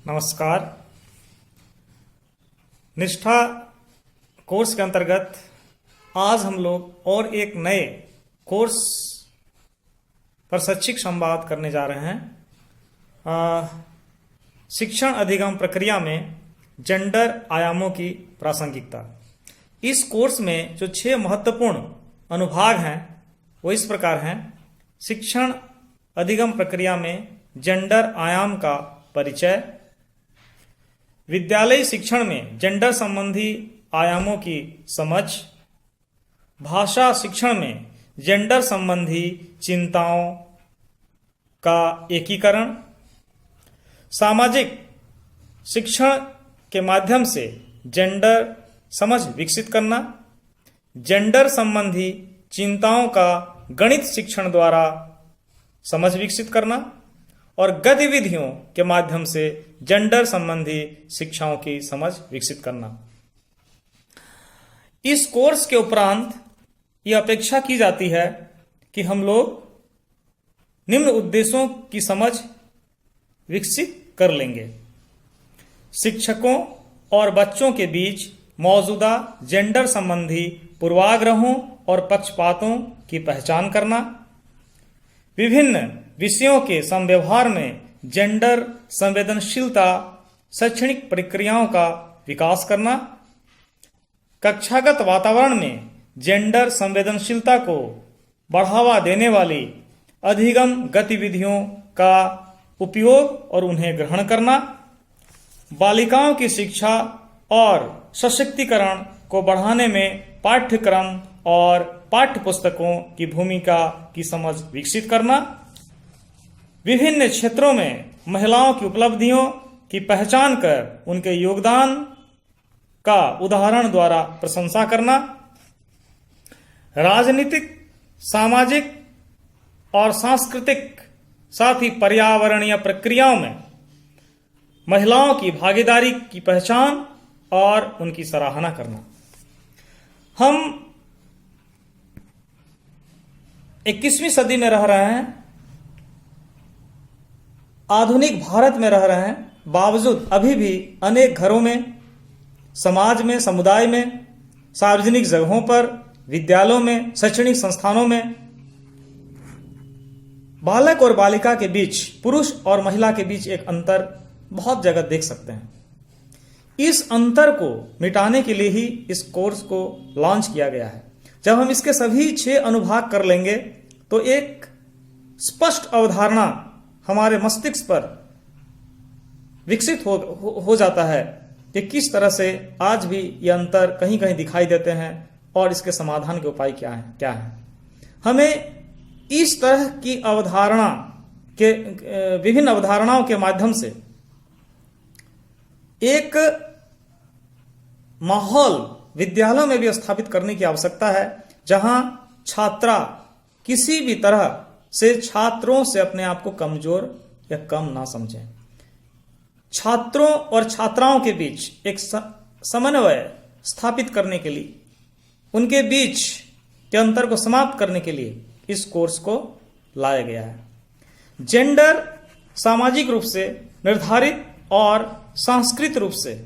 नमस्कार। निष्ठा कोर्स के अंतर्गत आज हम लोग और एक नए कोर्स पर शैक्षिक संवाद करने जा रहे हैं। शिक्षण अधिगम प्रक्रिया में जेंडर आयामों की प्रासंगिकता। इस कोर्स में जो 6 महत्वपूर्ण अनुभाग हैं वो इस प्रकार हैं। शिक्षण अधिगम प्रक्रिया में जेंडर आयाम का परिचय, विद्यालयी शिक्षण में जेंडर संबंधी आयामों की समझ, भाषा शिक्षण में जेंडर संबंधी चिंताओं का एकीकरण, सामाजिक शिक्षण के माध्यम से जेंडर समझ विकसित करना, जेंडर संबंधी चिंताओं का गणित शिक्षण द्वारा समझ विकसित करना और गतिविधियों के माध्यम से जेंडर संबंधी शिक्षाओं की समझ विकसित करना। इस कोर्स के उपरांत यह अपेक्षा की जाती है कि हम लोग निम्न उद्देश्यों की समझ विकसित कर लेंगे। शिक्षकों और बच्चों के बीच मौजूदा जेंडर संबंधी पूर्वाग्रहों और पक्षपातों की पहचान करना, विभिन्न विषयों के समव्यवहार में जेंडर संवेदनशीलता शैक्षणिक प्रक्रियाओं का विकास करना, कक्षागत वातावरण में जेंडर संवेदनशीलता को बढ़ावा देने वाली अधिगम गतिविधियों का उपयोग और उन्हें ग्रहण करना, बालिकाओं की शिक्षा और सशक्तिकरण को बढ़ाने में पाठ्यक्रम और पाठ्यपुस्तकों की भूमिका की समझ विकसित करना, विभिन्न क्षेत्रों में महिलाओं की उपलब्धियों की पहचान कर उनके योगदान का उदाहरण द्वारा प्रशंसा करना, राजनीतिक, सामाजिक और सांस्कृतिक साथ ही पर्यावरणीय प्रक्रियाओं में महिलाओं की भागीदारी की पहचान और उनकी सराहना करना। हम 21वीं सदी में रह रहे हैं, आधुनिक भारत में रह रहे हैं, बावजूद अभी भी अनेक घरों में, समाज में, समुदाय में, सार्वजनिक जगहों पर, विद्यालयों में, शैक्षणिक संस्थानों में बालक और बालिका के बीच, पुरुष और महिला के बीच एक अंतर बहुत जगह देख सकते हैं। इस अंतर को मिटाने के लिए ही इस कोर्स को लॉन्च किया गया है। जब हम इसके सभी 6 अनुभाग कर लेंगे तो एक स्पष्ट अवधारणा हमारे मस्तिष्क पर विकसित हो जाता है कि किस तरह से आज भी ये अंतर कहीं कहीं दिखाई देते हैं और इसके समाधान के उपाय क्या है। हमें इस तरह की अवधारणा के विभिन्न अवधारणाओं के माध्यम से एक माहौल विद्यालयों में भी स्थापित करने की आवश्यकता है, जहां छात्रा किसी भी तरह से छात्रों से अपने आप को कमजोर या कम ना समझें। छात्रों और छात्राओं के बीच एक समन्वय स्थापित करने के लिए, उनके बीच के अंतर को समाप्त करने के लिए इस कोर्स को लाया गया है। जेंडर सामाजिक रूप से निर्धारित और सांस्कृतिक रूप से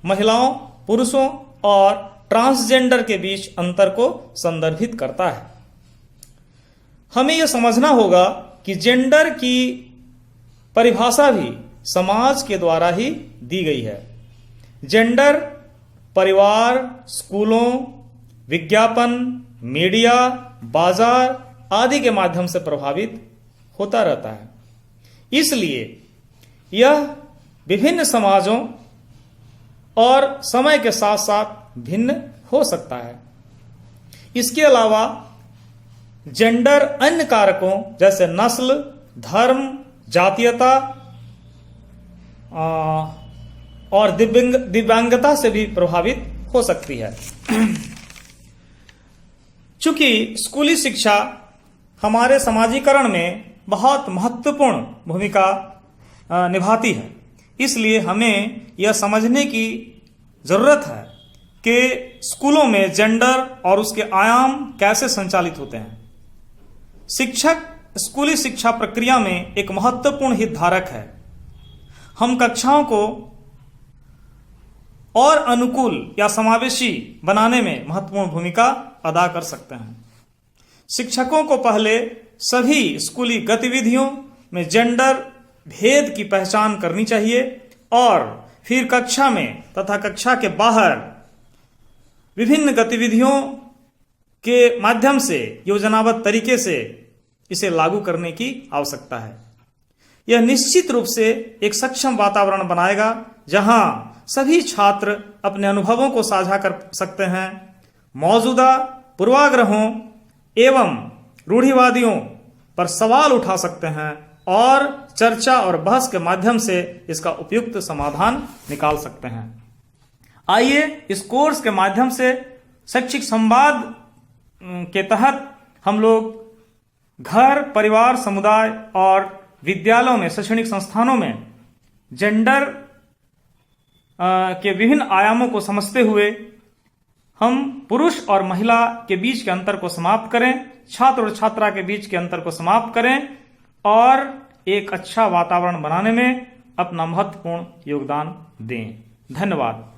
महिलाओं, पुरुषों और ट्रांसजेंडर के बीच अंतर को संदर्भित करता है। हमें यह समझना होगा कि जेंडर की परिभाषा भी समाज के द्वारा ही दी गई है। जेंडर परिवार, स्कूलों, विज्ञापन, मीडिया, बाजार आदि के माध्यम से प्रभावित होता रहता है। इसलिए यह विभिन्न समाजों और समय के साथ साथ भिन्न हो सकता है। इसके अलावा जेंडर अन्य कारकों जैसे नस्ल, धर्म, जातीयता और दिव्यांगता से भी प्रभावित हो सकती है। चूंकि स्कूली शिक्षा हमारे समाजीकरण में बहुत महत्वपूर्ण भूमिका निभाती है, इसलिए हमें यह समझने की जरूरत है कि स्कूलों में जेंडर और उसके आयाम कैसे संचालित होते हैं। शिक्षक स्कूली शिक्षा प्रक्रिया में एक महत्वपूर्ण हितधारक है। हम कक्षाओं को और अनुकूल या समावेशी बनाने में महत्वपूर्ण भूमिका अदा कर सकते हैं। शिक्षकों को पहले सभी स्कूली गतिविधियों में जेंडर भेद की पहचान करनी चाहिए और फिर कक्षा में तथा कक्षा के बाहर विभिन्न गतिविधियों के माध्यम से योजनाबद्ध तरीके से इसे लागू करने की आवश्यकता है। यह निश्चित रूप से एक सक्षम वातावरण बनाएगा जहां सभी छात्र अपने अनुभवों को साझा कर सकते हैं, मौजूदा पूर्वाग्रहों एवं रूढ़िवादियों पर सवाल उठा सकते हैं और चर्चा और बहस के माध्यम से इसका उपयुक्त समाधान निकाल सकते हैं। आइए इस कोर्स के माध्यम से शैक्षिक संवाद के तहत हम लोग घर, परिवार, समुदाय और विद्यालयों में, शैक्षणिक संस्थानों में जेंडर के विभिन्न आयामों को समझते हुए हम पुरुष और महिला के बीच के अंतर को समाप्त करें, छात्र और छात्रा के बीच के अंतर को समाप्त करें और एक अच्छा वातावरण बनाने में अपना महत्वपूर्ण योगदान दें। धन्यवाद।